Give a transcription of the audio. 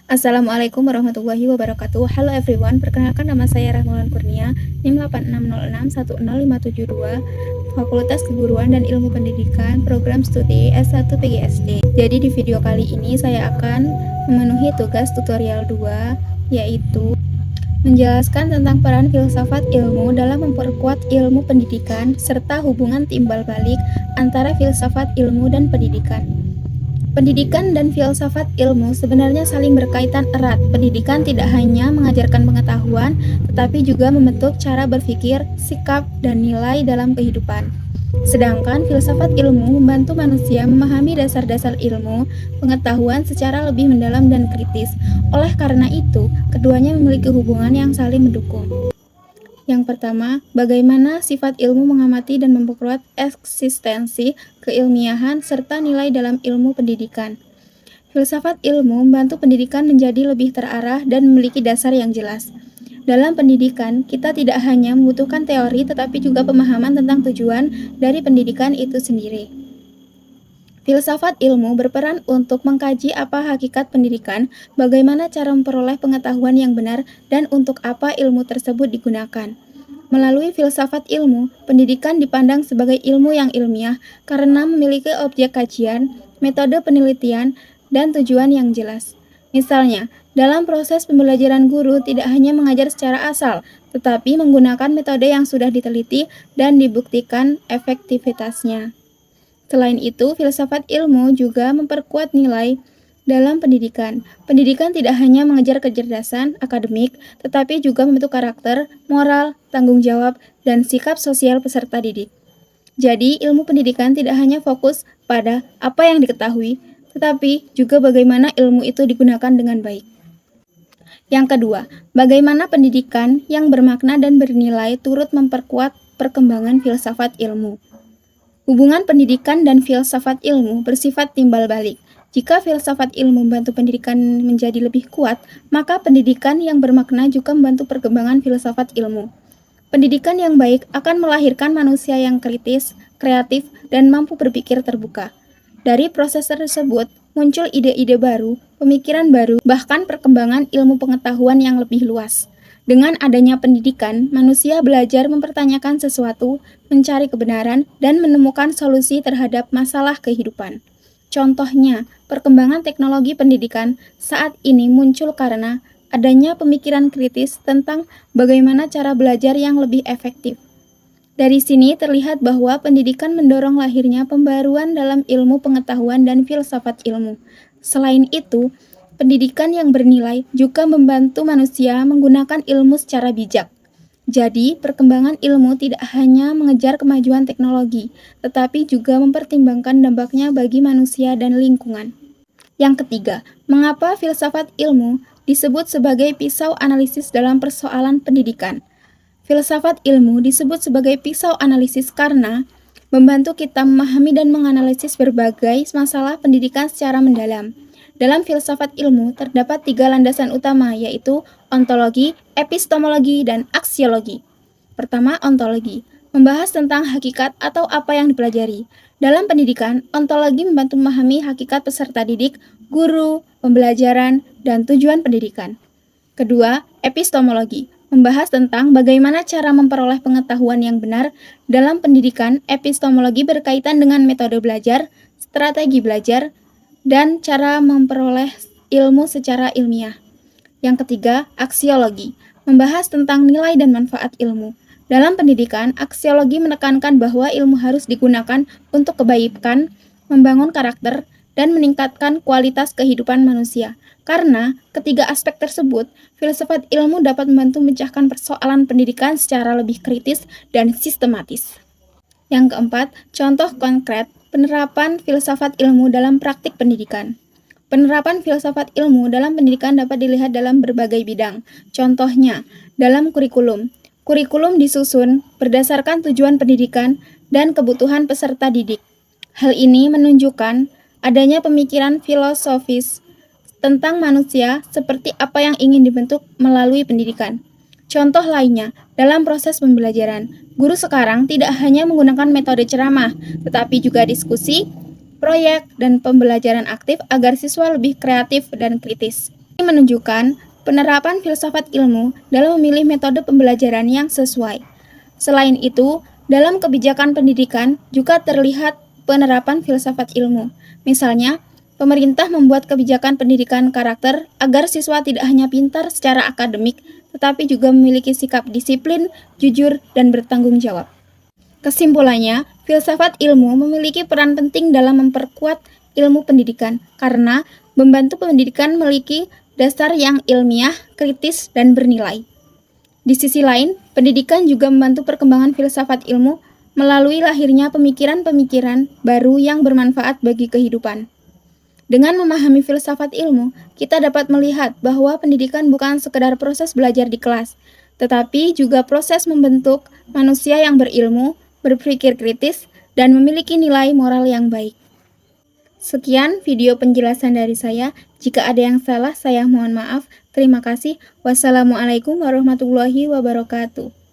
Assalamualaikum warahmatullahi wabarakatuh. Halo everyone, perkenalkan nama saya Rahmawan Kurnia, NIM 8606165772, Fakultas Keguruan dan Ilmu Pendidikan, Program Studi S1 PGSD. Jadi di video kali ini saya akan memenuhi tugas tutorial 2, yaitu menjelaskan tentang peran filsafat ilmu dalam memperkuat ilmu pendidikan serta hubungan timbal balik antara filsafat ilmu dan pendidikan. Pendidikan dan filsafat ilmu sebenarnya saling berkaitan erat. Pendidikan tidak hanya mengajarkan pengetahuan, tetapi juga membentuk cara berpikir, sikap, dan nilai dalam kehidupan. Sedangkan filsafat ilmu membantu manusia memahami dasar-dasar ilmu, pengetahuan secara lebih mendalam dan kritis. Oleh karena itu, keduanya memiliki hubungan yang saling mendukung. Yang pertama, bagaimana sifat ilmu mengamati dan memperkuat eksistensi, keilmiahan, serta nilai dalam ilmu pendidikan. Filsafat ilmu membantu pendidikan menjadi lebih terarah dan memiliki dasar yang jelas. Dalam pendidikan, kita tidak hanya membutuhkan teori tetapi juga pemahaman tentang tujuan dari pendidikan itu sendiri. Filsafat ilmu berperan untuk mengkaji apa hakikat pendidikan, bagaimana cara memperoleh pengetahuan yang benar, dan untuk apa ilmu tersebut digunakan. Melalui filsafat ilmu, pendidikan dipandang sebagai ilmu yang ilmiah karena memiliki objek kajian, metode penelitian, dan tujuan yang jelas. Misalnya, dalam proses pembelajaran guru tidak hanya mengajar secara asal, tetapi menggunakan metode yang sudah diteliti dan dibuktikan efektivitasnya. Selain itu, filsafat ilmu juga memperkuat nilai dalam pendidikan. Pendidikan tidak hanya mengejar kecerdasan akademik, tetapi juga membentuk karakter, moral, tanggung jawab, dan sikap sosial peserta didik. Jadi, ilmu pendidikan tidak hanya fokus pada apa yang diketahui, tetapi juga bagaimana ilmu itu digunakan dengan baik. Yang kedua, bagaimana pendidikan yang bermakna dan bernilai turut memperkuat perkembangan filsafat ilmu. Hubungan pendidikan dan filsafat ilmu bersifat timbal balik. Jika filsafat ilmu membantu pendidikan menjadi lebih kuat, maka pendidikan yang bermakna juga membantu perkembangan filsafat ilmu. Pendidikan yang baik akan melahirkan manusia yang kritis, kreatif, dan mampu berpikir terbuka. Dari proses tersebut, muncul ide-ide baru, pemikiran baru, bahkan perkembangan ilmu pengetahuan yang lebih luas. Dengan adanya pendidikan, manusia belajar mempertanyakan sesuatu, mencari kebenaran, dan menemukan solusi terhadap masalah kehidupan. Contohnya, perkembangan teknologi pendidikan saat ini muncul karena adanya pemikiran kritis tentang bagaimana cara belajar yang lebih efektif. Dari sini terlihat bahwa pendidikan mendorong lahirnya pembaruan dalam ilmu pengetahuan dan filsafat ilmu. Selain itu, pendidikan yang bernilai juga membantu manusia menggunakan ilmu secara bijak. Jadi, perkembangan ilmu tidak hanya mengejar kemajuan teknologi, tetapi juga mempertimbangkan dampaknya bagi manusia dan lingkungan. Yang ketiga, mengapa filsafat ilmu disebut sebagai pisau analisis dalam persoalan pendidikan? Filsafat ilmu disebut sebagai pisau analisis karena membantu kita memahami dan menganalisis berbagai masalah pendidikan secara mendalam. Dalam filsafat ilmu terdapat 3 landasan utama, yaitu ontologi, epistemologi, dan aksiologi. Pertama, ontologi, membahas tentang hakikat atau apa yang dipelajari. Dalam pendidikan, ontologi membantu memahami hakikat peserta didik, guru, pembelajaran, dan tujuan pendidikan. Kedua, epistemologi, membahas tentang bagaimana cara memperoleh pengetahuan yang benar. Dalam pendidikan, epistemologi berkaitan dengan metode belajar, strategi belajar, dan cara memperoleh ilmu secara ilmiah. Yang ketiga, aksiologi, membahas tentang nilai dan manfaat ilmu. Dalam pendidikan, aksiologi menekankan bahwa ilmu harus digunakan untuk kebaikan, membangun karakter, dan meningkatkan kualitas kehidupan manusia. Karena ketiga aspek tersebut, filsafat ilmu dapat membantu memecahkan persoalan pendidikan secara lebih kritis dan sistematis. Yang keempat, contoh konkret penerapan filsafat ilmu dalam praktik pendidikan. Penerapan filsafat ilmu dalam pendidikan dapat dilihat dalam berbagai bidang. Contohnya, dalam kurikulum. Kurikulum disusun berdasarkan tujuan pendidikan dan kebutuhan peserta didik. Hal ini menunjukkan adanya pemikiran filosofis tentang manusia seperti apa yang ingin dibentuk melalui pendidikan. Contoh lainnya, dalam proses pembelajaran, guru sekarang tidak hanya menggunakan metode ceramah, tetapi juga diskusi, proyek, dan pembelajaran aktif agar siswa lebih kreatif dan kritis. Ini menunjukkan penerapan filsafat ilmu dalam memilih metode pembelajaran yang sesuai. Selain itu, dalam kebijakan pendidikan juga terlihat penerapan filsafat ilmu. Misalnya, pemerintah membuat kebijakan pendidikan karakter agar siswa tidak hanya pintar secara akademik, tetapi juga memiliki sikap disiplin, jujur, dan bertanggung jawab. Kesimpulannya, filsafat ilmu memiliki peran penting dalam memperkuat ilmu pendidikan karena membantu pendidikan memiliki dasar yang ilmiah, kritis, dan bernilai. Di sisi lain, pendidikan juga membantu perkembangan filsafat ilmu melalui lahirnya pemikiran-pemikiran baru yang bermanfaat bagi kehidupan. Dengan memahami filsafat ilmu, kita dapat melihat bahwa pendidikan bukan sekedar proses belajar di kelas, tetapi juga proses membentuk manusia yang berilmu, berpikir kritis, dan memiliki nilai moral yang baik. Sekian video penjelasan dari saya. Jika ada yang salah, saya mohon maaf. Terima kasih. Wassalamualaikum warahmatullahi wabarakatuh.